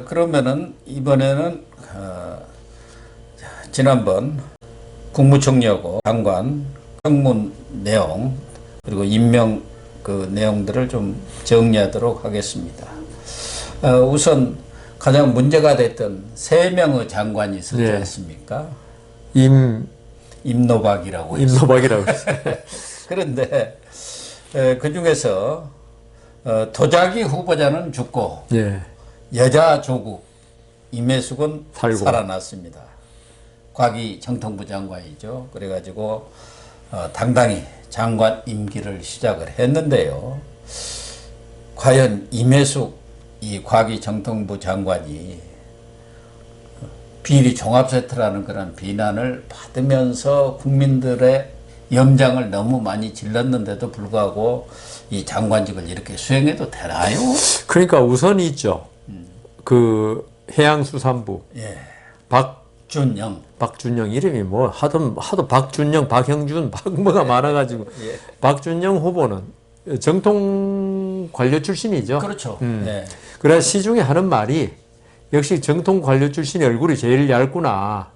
그러면은 이번에는 지난번 국무총리하고 장관 청문 내용 그리고 임명 그 내용들을 좀 정리하도록 하겠습니다. 우선 가장 문제가 됐던 3명의 장관이 있었지 네. 않습니까? 임노박이라고 임노박이라고 했어요. 그런데 그 중에서 도자기 후보자는 죽고 예. 여자 조국 임혜숙은 살고. 살아났습니다. 과기 정통부 장관이죠. 그래가지고 당당히 장관 임기를 시작을 했는데요. 과연 임혜숙 이 과기 정통부 장관이 비리 종합 세트라는 그런 비난을 받으면서 국민들의 염장을 너무 많이 질렀는데도 불구하고 이 장관직을 이렇게 수행해도 되나요? 그러니까 우선 있죠. 그 해양수산부 예. 박준영 이름이 뭐 하도 박준영, 박형준, 박뭐가 많아가지고 예. 박준영 후보는 정통 관료 출신이죠. 그렇죠. 네. 그래서 시중에 하는 말이 역시 정통 관료 출신의 얼굴이 제일 얇구나.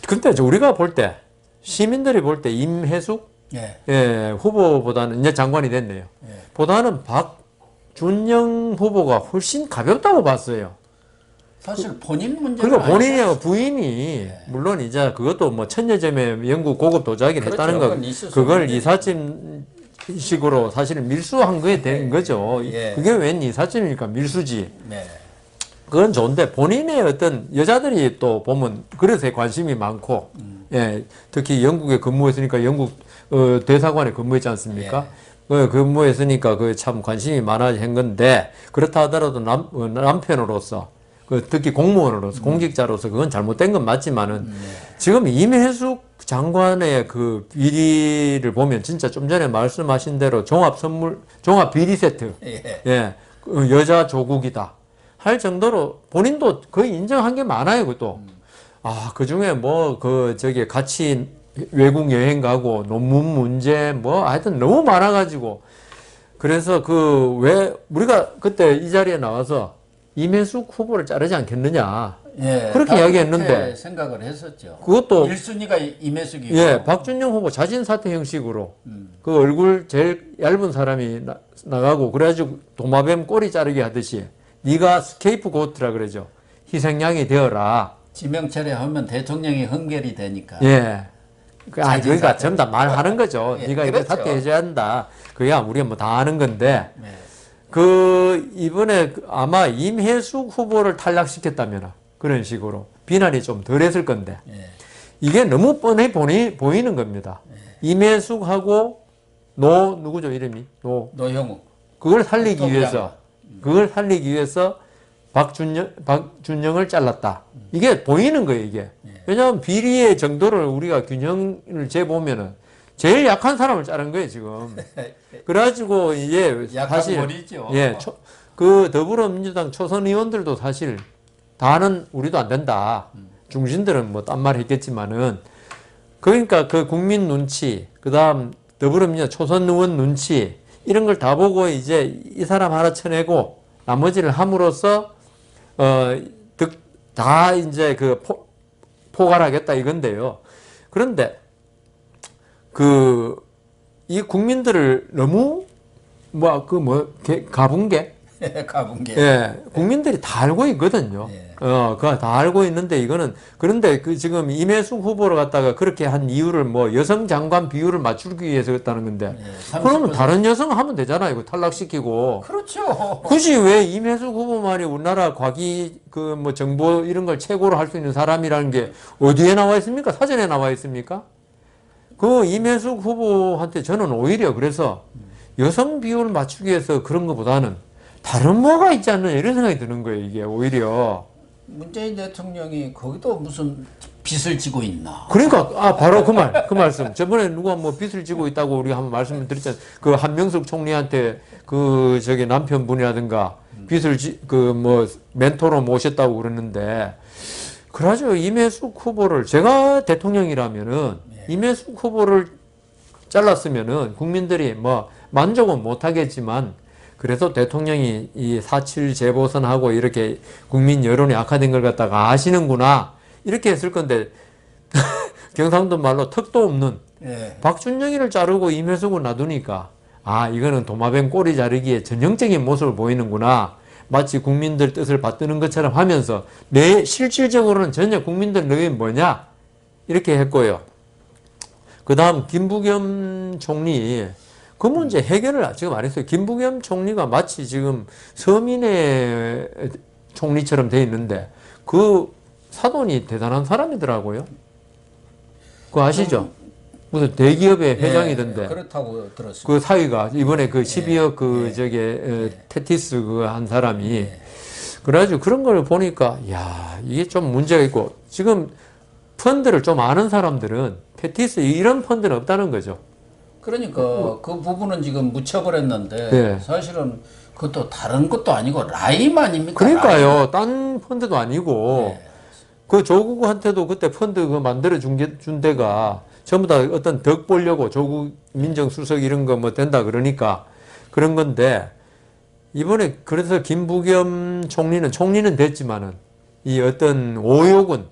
근데 우리가 볼 때 시민들이 볼 때 임혜숙 예. 후보보다는 이제 장관이 됐네요. 예. 보다는 박준영 후보가 훨씬 가볍다고 봤어요. 사실 본인 문제는 그러니까 본인이 아니죠. 부인이 물론 이제 그것도 뭐 천여점의 영국 고급 도자기를 그렇죠. 했다는 거 그건 있을 수 그걸 있는데. 이삿짐식으로 사실은 밀수한 거에 된 거죠. 예. 그게 웬 이삿짐입니까? 밀수지. 네. 그건 좋은데 본인의 어떤 여자들이 또 보면 그래서 관심이 많고 예, 특히 영국에 근무했으니까 영국 대사관에 근무했지 않습니까? 근무했으니까 그 참 관심이 많아진 건데 그렇다 하더라도 남편으로서 특히 공무원으로서 공직자로서 그건 잘못된 건 맞지만은 지금 임혜숙 장관의 그 비리를 보면 진짜 좀 전에 말씀하신 대로 종합 비리 세트 예. 그 여자 조국이다 할 정도로 본인도 거의 인정한 게 많아요. 그것도 그 중에 뭐 같이 외국 여행 가고 논문 문제 뭐 하여튼 너무 많아가지고 그래서 왜 우리가 그때 이 자리에 나와서 임혜숙 후보를 자르지 않겠느냐 예. 그렇게 이야기했는데 그렇게 생각을 했었죠. 그것도 1순위가 임혜숙이고 예, 박준영 후보 자진 사퇴 형식으로 그 얼굴 제일 얇은 사람이 나가고 그래가지고 도마뱀 꼬리 자르기 하듯이 네가 스케이프고트라 그러죠. 희생양이 되어라. 지명 처리하면 대통령이 흥결이 되니까. 예. 자진 그러니까 사퇴. 전부 다 말하는 거죠. 예, 네가 이거 그렇죠. 사퇴해줘야 한다. 그야 우리가 뭐 다 아는 건데 네. 이번에 아마 임혜숙 후보를 탈락시켰다면 그런 식으로 비난이 좀 덜했을 건데 예. 이게 너무 뻔해 보이는 겁니다. 임혜숙하고 누구죠 이름이? 노형욱. 그걸 살리기 위해서 박준영을 잘랐다. 이게 보이는 거예요, 이게. 왜냐하면 비리의 정도를 우리가 균형을 재보면은 제일 약한 사람을 자른 거예요, 지금. 그래가지고 이제 약한 사실 머리죠. 그 더불어민주당 초선 의원들도 사실 다는 우리도 안 된다. 중진들은 뭐 딴 말 했겠지만은 그러니까 그 국민 눈치, 그다음 더불어민주당 초선 의원 눈치 이런 걸 다 보고 이제 이 사람 하나 쳐내고 나머지를 함으로써 다 이제 포괄하겠다 이건데요. 그런데 이 국민들을 너무 가분게 가분게. 예, 국민들이 다 알고 있거든요. 예. 그거 다 알고 있는데 그런데 지금 임혜숙 후보를 갖다가 그렇게 한 이유를 뭐 여성 장관 비율을 맞추기 위해서 했다는 건데 예, 그러면 다른 여성 하면 되잖아요. 이거 탈락시키고. 그렇죠. 굳이 왜 임혜숙 후보만이 우리나라 과기 정보 이런 걸 최고로 할 수 있는 사람이라는 게 어디에 나와 있습니까? 사전에 나와 있습니까? 그 임혜숙 후보한테 저는 오히려 그래서 여성 비율을 맞추기 위해서 그런 것보다는 다른 뭐가 있지 않느냐 이런 생각이 드는 거예요. 이게 오히려. 문재인 대통령이 거기도 무슨 빚을 지고 있나. 그러니까 바로 그 말씀. 저번에 누가 뭐 빚을 지고 있다고 우리가 한번 말씀을 드렸잖아요. 그 한명숙 총리한테 남편분이라든가 빚을 멘토로 모셨다고 그러는데 그래가지고 임혜숙 후보를 제가 대통령이라면은 임혜숙 후보를 잘랐으면은 국민들이 뭐 만족은 못하겠지만 그래서 대통령이 이 4.7 재보선하고 이렇게 국민 여론이 악화된 걸 갖다가 아시는구나. 이렇게 했을 건데, 경상도 말로 턱도 없는 예. 박준영이를 자르고 임혜숙을 놔두니까, 아, 이거는 도마뱀 꼬리 자르기의 전형적인 모습을 보이는구나. 마치 국민들 뜻을 받드는 것처럼 하면서, 실질적으로는 전혀 국민들 의견이 뭐냐? 이렇게 했고요. 그 다음, 김부겸 총리, 그 문제 해결을 지금 안 했어요. 김부겸 총리가 마치 지금 서민의 총리처럼 돼 있는데, 그 사돈이 대단한 사람이더라고요. 그거 아시죠? 무슨 대기업의 회장이던데. 그렇다고 들었어요. 그 사위가 이번에 그 12억 테티스 그 한 사람이. 그래가지고 그런 걸 보니까, 야, 이게 좀 문제가 있고, 지금 펀드를 좀 아는 사람들은 테티스 이런 펀드는 없다는 거죠. 그러니까 그 부분은 지금 묻혀버렸는데 네. 사실은 그것도 다른 것도 아니고 라임 아닙니까? 그러니까요. 딴 펀드도 아니고, 네. 그 조국한테도 그때 펀드 그 만들어 준 데가 전부 다 어떤 덕 보려고 조국 민정수석 이런 거 뭐 된다 그러니까 그런 건데, 이번에 그래서 김부겸 총리는 됐지만은 이 어떤 오욕은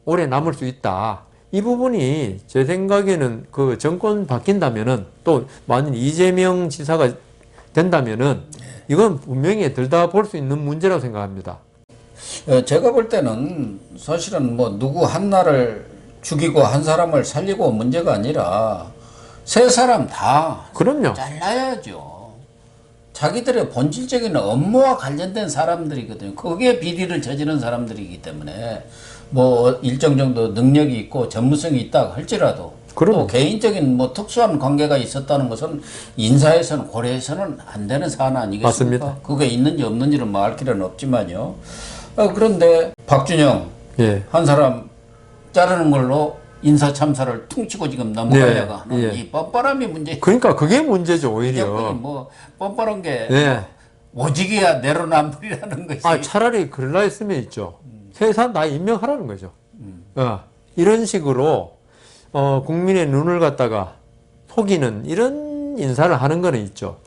오래 남을 수 있다. 이 부분이 제 생각에는 그 정권 바뀐다면은, 또 만일 이재명 지사가 된다면은 이건 분명히 들다 볼 수 있는 문제라고 생각합니다. 제가 볼 때는 사실은 뭐 누구 하나를 죽이고 한 사람을 살리고 문제가 아니라 세 사람 다 그럼요. 잘라야죠. 자기들의 본질적인 업무와 관련된 사람들이거든요. 거기에 비리를 저지른 사람들이기 때문에 뭐 일정 정도 능력이 있고 전문성이 있다 할지라도 또 개인적인 뭐 특수한 관계가 있었다는 것은 인사에서는 고려해서는 안 되는 사안 아니겠습니까? 맞습니다. 그게 있는지 없는지는 뭐 알 길은 없지만요. 그런데 박준영 한 사람 자르는 걸로 인사 참사를 퉁치고 지금 넘어가려고 하는 이 뻔뻔함이 문제. 그러니까 그게 문제죠, 오히려. 뭐 뻔뻔한 게 뭐 오직이야 내로남불이라는 것이. 차라리 그럴라 했으면 있죠. 세상 다 임명하라는 거죠. 이런 식으로 국민의 눈을 갖다가 속이는 이런 인사를 하는 거는 있죠.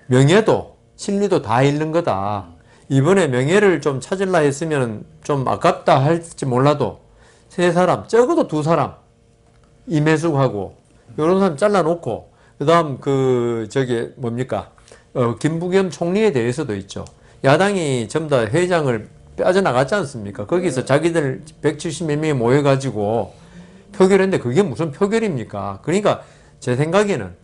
명예도 신리도 다 잃는 거다. 이번에 명예를 좀 찾으려 했으면 좀 아깝다 할지 몰라도 세 사람, 적어도 두 사람, 임혜숙하고 이런 사람 잘라놓고, 그 다음 김부겸 총리에 대해서도 있죠. 야당이 전부 다 회장을 빠져나갔지 않습니까? 거기서 자기들 170몇 명이 모여가지고 표결했는데 그게 무슨 표결입니까? 그러니까 제 생각에는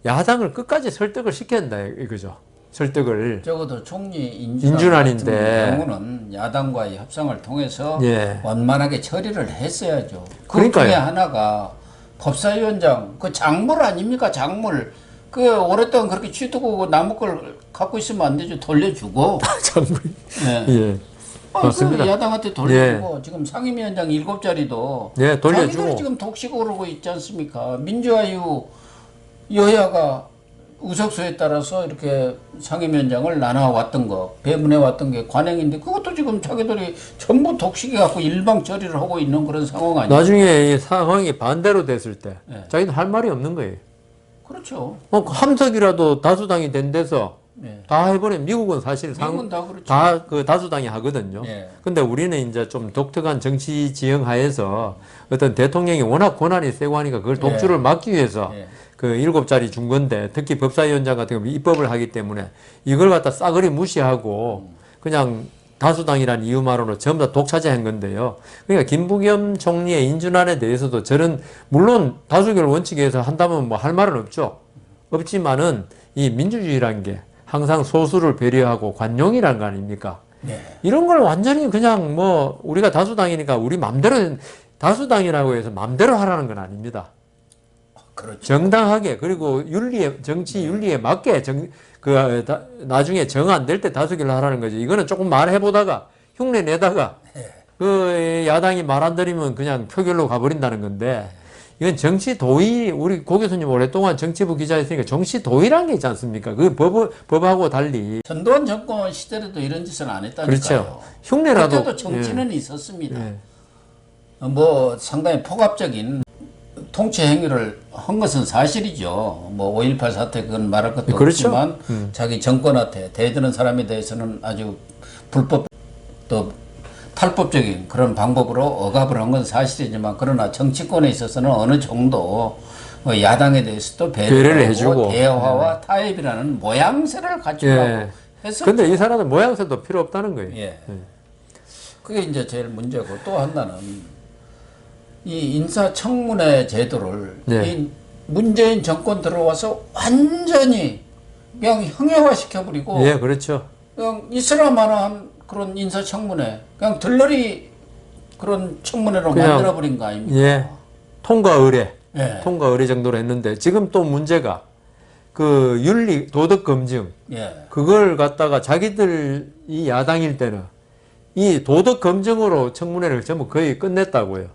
야당을 끝까지 설득을 시켜야 한다 이거죠. 설득을. 적어도 총리 인준안인데 같은 경우는 야당과의 협상을 통해서 원만하게 처리를 했어야죠. 그 중에 하나가 법사위원장 그 작물 아닙니까? 작물. 그 오랫동안 그렇게 취두고 남의 걸 갖고 있으면 안 되죠. 돌려주고. 작물. 맞습니다. 그 야당한테 돌려주고 지금 상임위원장 7자리도 돌려주고 자기들이 지금 독식 오르고 있지 않습니까? 민주화 이후 여야가 의석수에 따라서 이렇게 상임위원장을 나눠왔던 거, 배분해왔던 게 관행인데 그것도 지금 자기들이 전부 독식해 갖고 일방 처리를 하고 있는 그런 상황 아니에요? 나중에 이 상황이 반대로 됐을 때 자기는 할 말이 없는 거예요. 그렇죠. 함석이라도 다수당이 된 데서 다 해버려. 미국은 사실 미국은 다 그렇죠. 다 그 다수당이 하거든요. 예. 근데 우리는 이제 좀 독특한 정치 지형 하에서 어떤 대통령이 워낙 권한이 세고 하니까 그걸 독주를 막기 위해서 그 7자리 준 건데, 특히 법사위원장 같은 경우 입법을 하기 때문에 이걸 갖다 싸그리 무시하고 그냥 다수당이라는 이유만으로 전부 다 독차지한 건데요. 그러니까 김부겸 총리의 인준안에 대해서도 저는 물론 다수결 원칙에 의해서 한다면 뭐 할 말은 없죠. 없지만은 이 민주주의라는 게 항상 소수를 배려하고 관용이라는 거 아닙니까? 이런 걸 완전히 그냥 뭐 우리가 다수당이니까 우리 맘대로, 다수당이라고 해서 맘대로 하라는 건 아닙니다. 그렇죠. 정당하게, 그리고 윤리에, 정치 윤리에 맞게 나중에 정 안 될 때 다수결을 하라는 거지. 이거는 조금 말해보다가 흉내 내다가 그 야당이 말 안 들으면 그냥 표결로 가버린다는 건데, 이건 정치 도의, 우리 고 교수님 오랫동안 정치부 기자였으니까 정치 도의라는 게 있지 않습니까? 그 법하고 달리. 전두환 정권 시절에도 이런 짓은 안 했다니까요. 그렇죠. 흉내라도. 그때도 정치는 있었습니다. 뭐 상당히 폭압적인 통치 행위를 한 것은 사실이죠. 뭐 5.18 사태 그건 말할 것도 그렇죠. 없지만 자기 정권한테 대드는 사람에 대해서는 아주 불법 또 탈법적인 그런 방법으로 억압을 한 건 사실이지만 그러나 정치권에 있어서는 어느 정도 야당에 대해서도 배려를 해주고 대화와 타협이라는 모양새를 갖추려고 예. 했었죠. 근데 이 사람은 모양새도 필요 없다는 거예요. 예. 그게 이제 제일 문제고 또 하나는 이 인사청문회 제도를 네. 이 문재인 정권 들어와서 완전히 그냥 형해화시켜버리고 예, 그렇죠. 그냥 있으라 만한 그런 인사청문회 그냥 들러리 그런 청문회로 그냥, 만들어버린 거 아닙니까? 예. 통과 의뢰. 예. 통과 의뢰 정도로 했는데 지금 또 문제가 그 윤리 도덕 검증 예. 그걸 갖다가 자기들이 야당일 때는 이 도덕 검증으로 청문회를 전부 거의 끝냈다고요.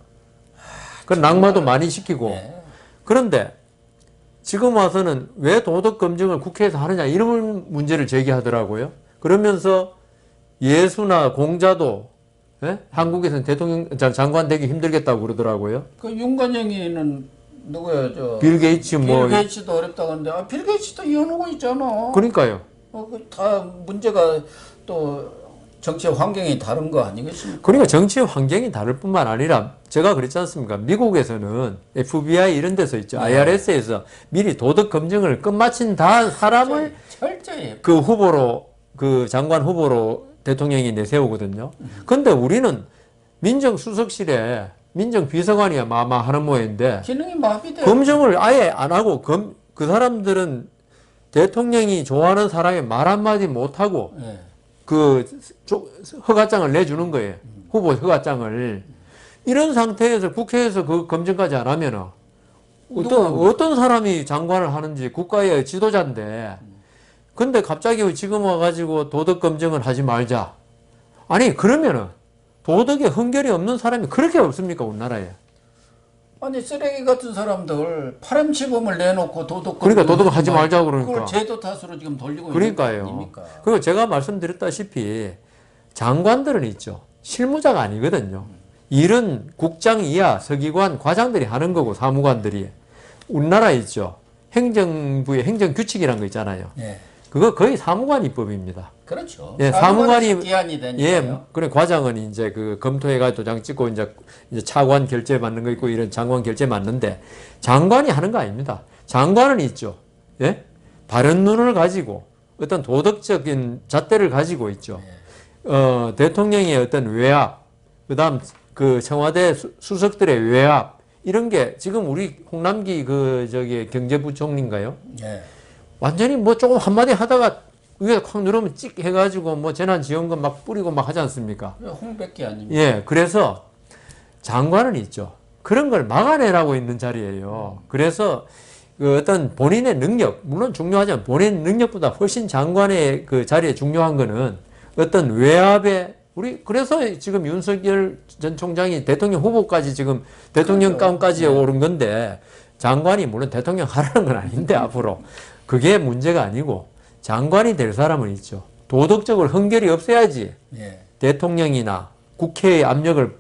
그 낙마도 많이 시키고 예. 그런데 지금 와서는 왜 도덕 검증을 국회에서 하느냐 이런 문제를 제기하더라고요. 그러면서 예수나 공자도 예? 한국에서는 대통령 장관 되기 힘들겠다고 그러더라고요. 그 윤건영이는 누구야 빌 게이츠 뭐 빌 게이츠도 어렵다고 하는데 빌 게이츠도 이혼하고 있잖아. 그러니까요. 다 문제가 또 정치 환경이 다른 거 아니겠습니까? 그러니까 정치 환경이 다를 뿐만 아니라 제가 그랬지 않습니까? 미국에서는 FBI 이런 데서 있죠. 네. IRS에서 미리 도덕 검증을 끝마친 다 사람을 철저히 그 후보로 그 장관 후보로 대통령이 내세우거든요. 근데 우리는 민정수석실에 민정비서관이야 마마 하는 모양인데 기능이 마비돼. 검증을 아예 안 하고 그 사람들은 대통령이 좋아하는 사람의 말 한마디 못하고 예. 그 허가장을 내주는 거예요. 후보 허가장을. 이런 상태에서 국회에서 그 검증까지 안 하면은 어떤 사람이 장관을 하는지 국가의 지도자인데 근데 갑자기 지금 와가지고 도덕 검증을 하지 말자. 아니 그러면은 도덕에 흥결이 없는 사람이 그렇게 없습니까 우리나라에? 아니 쓰레기 같은 사람들 파렴치범을 내놓고 도덕 그러니까 도덕을 하지 말자 그러니까. 그걸 제도 탓으로 지금 돌리고 그러니까요. 있는 거 아닙니까? 그리고 제가 말씀드렸다시피 장관들은 있죠. 실무자가 아니거든요. 일은 국장 이하 서기관 과장들이 하는 거고 사무관들이. 우리나라에 있죠. 행정부의 행정규칙이라는 거 있잖아요. 예. 그거 거의 사무관 입법입니다. 그렇죠. 예, 사무관이 기한이 예, 되니까요. 그래 과장은 이제 그 검토해가 도장 찍고 이제 차관 결재 받는 거 있고 이런 장관 결재 맞는데 장관이 하는 거 아닙니다. 장관은 있죠. 예, 바른 눈을 가지고 어떤 도덕적인 잣대를 가지고 있죠. 대통령의 어떤 외압, 그다음 그 청와대 수석들의 외압 이런 게 지금 우리 홍남기 그 저기 경제부총리인가요? 예. 완전히 뭐 조금 한마디 하다가 위에 확 누르면 찍 해가지고 뭐 재난지원금 막 뿌리고 막 하지 않습니까? 홍백기 아닙니까? 예, 그래서 장관은 있죠. 그런 걸 막아내라고 있는 자리예요. 그래서 그 어떤 본인의 능력, 물론 중요하지만 본인 능력보다 훨씬 장관의 그 자리에 중요한 거는 어떤 외압의 그래서 지금 윤석열 전 총장이 대통령 후보까지 지금 대통령감까지 그렇죠. 오른 건데 장관이 물론 대통령 하라는 건 아닌데 앞으로 그게 문제가 아니고 장관이 될 사람은 있죠. 도덕적으로 흥결이 없어야지 예. 대통령이나 국회의 압력을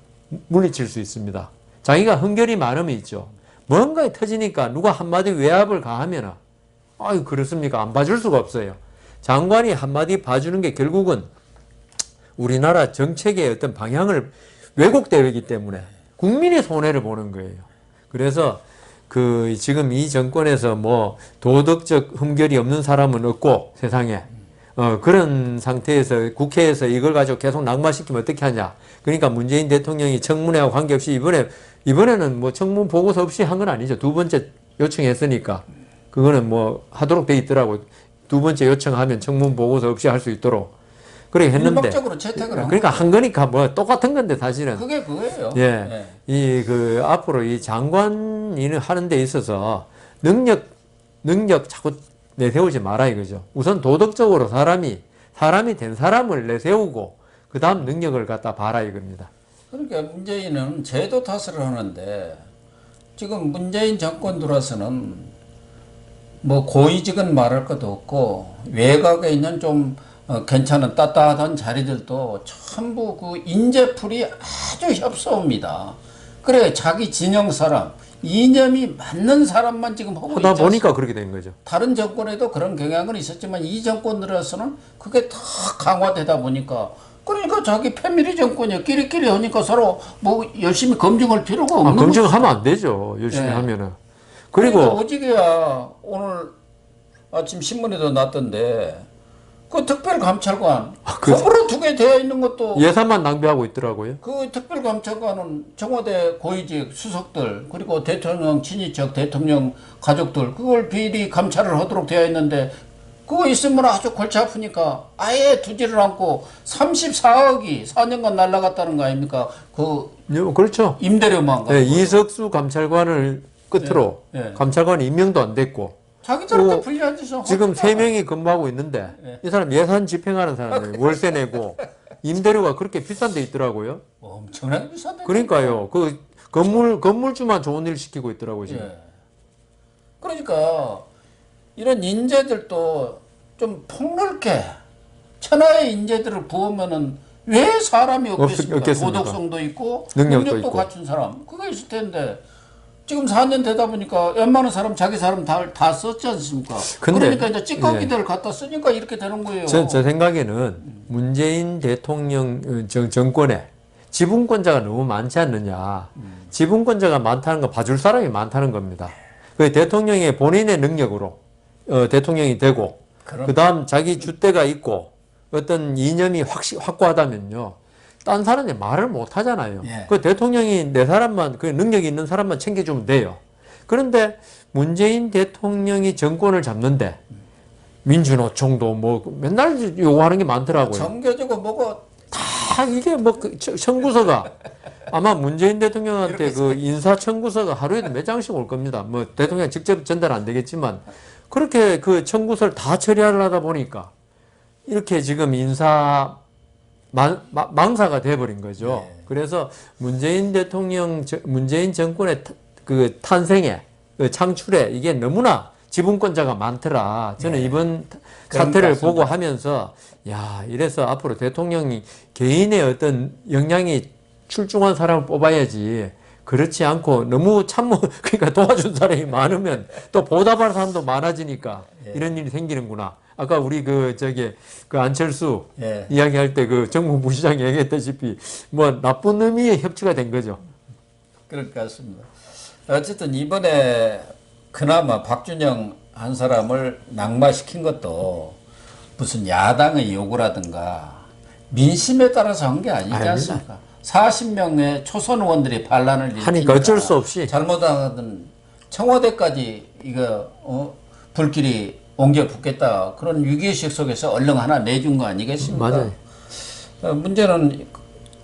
물리칠 수 있습니다. 자기가 흥결이 많으면 있죠. 뭔가에 터지니까 누가 한마디 외압을 가하면 아유 그렇습니까? 안 봐줄 수가 없어요. 장관이 한마디 봐주는 게 결국은 우리나라 정책의 어떤 방향을 왜곡되기 때문에 국민의 손해를 보는 거예요. 그래서 그 지금 이 정권에서 뭐 도덕적 흠결이 없는 사람은 없고 세상에 그런 상태에서 국회에서 이걸 가지고 계속 낙마시키면 어떻게 하냐. 그러니까 문재인 대통령이 청문회와 관계없이 이번에는 뭐 청문 보고서 없이 한 건 아니죠. 두 번째 요청했으니까 그거는 뭐 하도록 돼 있더라고. 두 번째 요청하면 청문 보고서 없이 할 수 있도록 그렇게 했는데. 일방적으로 채택을 한 그러니까 한 거니까 뭐 똑같은 건데 사실은. 그게 그거예요. 예. 이 그 앞으로 이 장관이 하는 데 있어서 능력 자꾸 내세우지 마라 이거죠. 우선 도덕적으로 사람이 된 사람을 내세우고 그다음 능력을 갖다 봐라 이겁니다. 그러니까 문재인은 제도 탓을 하는데 지금 문재인 정권 들어서는 뭐 고위직은 말할 것도 없고 외곽에 있는 좀 괜찮은 따뜻한 자리들도 전부 그 인재풀이 아주 협소합니다. 그래 자기 진영 사람 이념이 맞는 사람만 지금 하고 하다 있지 보니까 그렇게 된 거죠. 다른 정권에도 그런 경향은 있었지만 이 정권 들어서는 그게 다 강화되다 보니까 그러니까 자기 패밀리 정권이야. 끼리끼리 하니까 서로 뭐 열심히 검증할 필요가 없는 거죠. 검증하면 안 되죠. 열심히 예. 하면은. 그리고 그리고 오지게야 오늘 아침 신문에도 났던데 그 특별감찰관 거꾸로 두 개 되어 있는 것도 예산만 낭비하고 있더라고요. 그 특별감찰관은 청와대 고위직 수석들 그리고 대통령 친인척 대통령 가족들 그걸 비리 감찰을 하도록 되어 있는데 그거 있으면 아주 골치 아프니까 아예 두지를 않고 34억이 4년간 날라갔다는 거 아닙니까? 그 그렇죠. 임대료만 갖고 네, 이석수 감찰관을 끝으로 예, 예. 감찰관이 임명도 안 됐고 자기들한테 불리한 짓을 지금 하잖아. 3명이 근무하고 있는데 이 사람 예산 집행하는 사람이에요. 월세 내고 임대료가 그렇게 비싼 데 있더라고요. 엄청나게 비싼데. 그러니까요. 그 건물주만 좋은 일 시키고 있더라고요, 지금. 예. 그러니까 이런 인재들도 좀 폭넓게 천하의 인재들을 부으면은 왜 사람이 없겠습니까? 없겠습니까? 도덕성도 있고 능력도 능력도 있고. 갖춘 사람 그게 있을 텐데 지금 4년 되다 보니까 웬만한 사람 자기 사람 다 썼지 않습니까? 근데, 그러니까 이제 찌꺼기들 갖다 쓰니까 이렇게 되는 거예요. 제 생각에는 문재인 대통령 정권에 지분권자가 너무 많지 않느냐. 지분권자가 많다는 건 봐줄 사람이 많다는 겁니다. 그 대통령의 본인의 능력으로 대통령이 되고 그 다음 자기 줏대가 있고 어떤 이념이 확고하다면요. 딴 사람이 말을 못 하잖아요. 예. 그 대통령이 내 사람만, 그 능력이 있는 사람만 챙겨주면 돼요. 그런데 문재인 대통령이 정권을 잡는데 민주노총도 뭐 맨날 요구하는 게 많더라고요. 정겨지고 뭐고 다 이게 뭐 청구서가 아마 문재인 대통령한테 그 인사 청구서가 하루에도 몇 장씩 올 겁니다. 뭐 대통령 직접 전달 안 되겠지만 그렇게 그 청구서를 다 처리하려 하다 보니까 이렇게 지금 인사 망사가 돼버린 거죠. 네. 그래서 문재인 정권의 그 탄생에 그 창출에 이게 너무나 지분권자가 많더라. 저는 네. 이번 그런 사태를 것 같습니다. 보고 하면서 야 이래서 앞으로 대통령이 개인의 어떤 역량이 출중한 사람을 뽑아야지. 그렇지 않고 너무 그러니까 도와준 사람이 많으면 또 보답할 사람도 많아지니까 이런 일이 생기는구나. 아까 우리 그 안철수 예. 이야기할 때 그 정무 부시장이 얘기했다시피 뭐 나쁜 의미의 협치가 된 거죠. 그럴 것 같습니다. 어쨌든 이번에 그나마 박준영 한 사람을 낙마시킨 것도 무슨 야당의 요구라든가 민심에 따라서 한 게 아니지 아닙니다. 않습니까? 40명의 초선 의원들이 반란을 하니까 어쩔 수 없이. 잘못하든 청와대까지 이거 불길이 옮겨 붙겠다 그런 위기의식 속에서 얼른 하나 내준 거 아니겠습니까? 맞아요. 문제는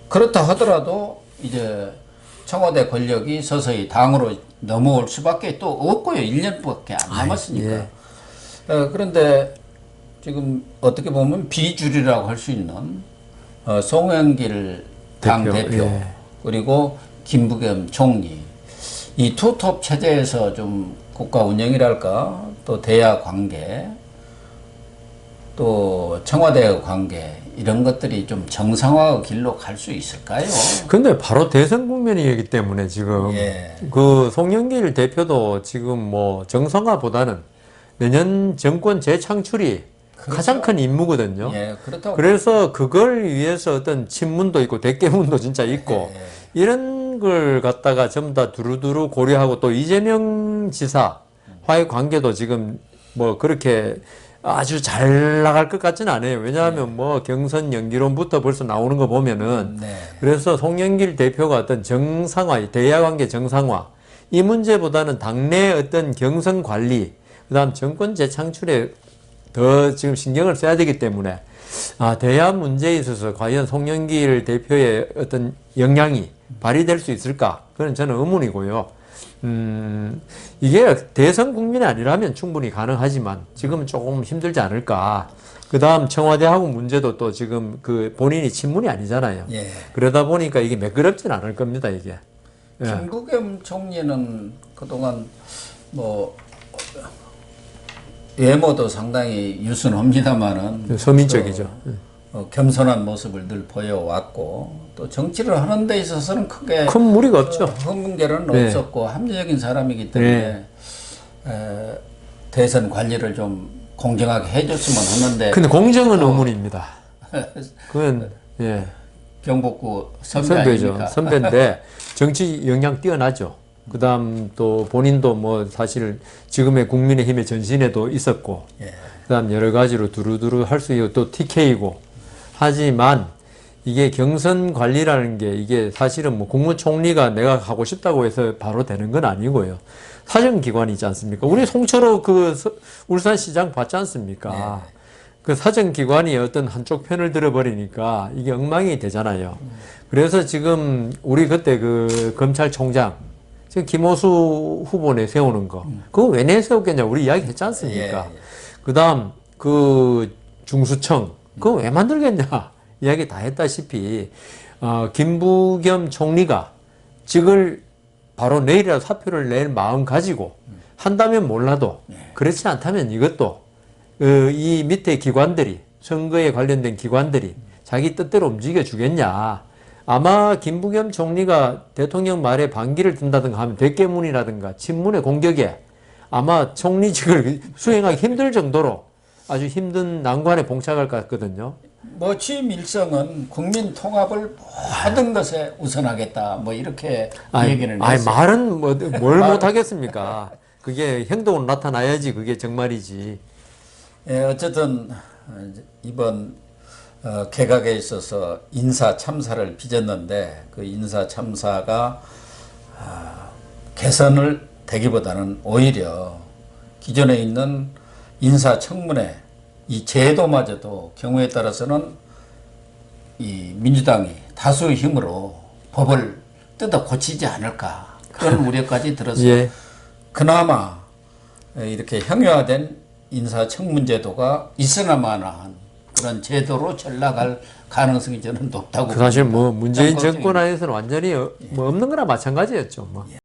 그렇다 하더라도 이제 청와대 권력이 서서히 당으로 넘어올 수밖에 또 없고요. 1년밖에 안 남았으니까. 예. 그런데 지금 어떻게 보면 비주류라고 할 수 있는 송영길 당대표 예. 그리고 김부겸 총리 이 투톱 체제에서 좀 국가 운영이랄까 또 대야 관계 또 청와대의 관계 이런 것들이 좀 정상화 길로 갈 수 있을까요? 근데 바로 대선 국면이기 때문에 지금 예. 그 송영길 대표도 지금 뭐 정상화보다는 내년 정권 재창출이 가장 큰 임무거든요. 예, 그렇다고. 그래서 그걸 위해서 어떤 친문도 있고 대깨문도 진짜 있고 이런 걸 갖다가 전부 다 두루두루 고려하고 또 이재명 지사와의 관계도 지금 뭐 그렇게 아주 잘 나갈 것 같지는 않아요. 왜냐하면 뭐 경선 연기론부터 벌써 나오는 거 보면은 그래서 송영길 대표가 어떤 정상화, 대야관계 정상화 이 문제보다는 당내 어떤 경선 관리, 그다음 정권 재창출에 더 지금 신경을 써야 되기 때문에 대야 문제에 있어서 과연 송영길 대표의 어떤 역량이 발휘될 수 있을까? 그건 저는 의문이고요. 이게 대선 국민이 아니라면 충분히 가능하지만 지금은 조금 힘들지 않을까. 그 다음 청와대하고 문제도 또 지금 그 본인이 친문이 아니잖아요. 예. 그러다 보니까 이게 매끄럽진 않을 겁니다, 이게. 김부겸 총리는 그동안 뭐 외모도 상당히 유순합니다만은 서민적이죠. 겸손한 모습을 늘 보여왔고 또 정치를 하는 데 있어서는 크게 큰 무리가 없죠. 흥분계는 네. 없었고 합리적인 사람이기 때문에 대선 관리를 좀 공정하게 해줬으면 하는데 근데 공정은 의문입니다. 그건 예. 경복구 선배 선배죠. 아닙니까? 선배인데 정치 역량 뛰어나죠. 그다음 또 본인도 뭐 사실 지금의 국민의힘의 전신에도 있었고, 예. 그다음 여러 가지로 두루두루 할 수 있고 또 TK고 하지만 이게 경선 관리라는 게 이게 사실은 뭐 국무총리가 내가 하고 싶다고 해서 바로 되는 건 아니고요. 사정기관이 있지 않습니까? 우리 송철호 그 울산시장 봤지 않습니까? 그 사정기관이 어떤 한쪽 편을 들어버리니까 이게 엉망이 되잖아요. 그래서 지금 우리 그때 그 검찰총장 지금 김호수 후보 내세우는 거 그거 왜 내세웠겠냐 우리 이야기 했지 않습니까? 그다음 그 중수청 그거 왜 만들겠냐 이야기 다 했다시피 김부겸 총리가 직을 바로 내일이라도 사표를 낼 마음 가지고 한다면 몰라도 그렇지 않다면 이것도 이 밑에 기관들이 선거에 관련된 기관들이 자기 뜻대로 움직여 주겠냐. 아마 김부겸 총리가 대통령 말에 반기를 든다든가 하면 대깨문이라든가 친문의 공격에 아마 총리직을 수행하기 힘들 정도로 아주 힘든 난관에 봉착할 것 같거든요. 뭐 취임 일성은 국민 통합을 모든 것에 우선하겠다 뭐 이렇게 얘기는 했어요. 말은 뭘 못하겠습니까? 그게 행동으로 나타나야지 그게 정말이지. 예, 어쨌든 이번 개각에 있어서 인사 참사를 빚었는데 그 인사 참사가 개선을 되기보다는 오히려 기존에 있는 인사청문회 이 제도마저도 경우에 따라서는 이 민주당이 다수의 힘으로 법을 뜯어 고치지 않을까 그런 우려까지 들어서 예. 그나마 이렇게 형용화된 인사청문제도가 있으나마나한 그런 제도로 전락할 가능성이 저는 높다고 사실 뭐 문재인 걱정입니다. 정권 안에서는 완전히 뭐 없는 거나 마찬가지였죠. 뭐.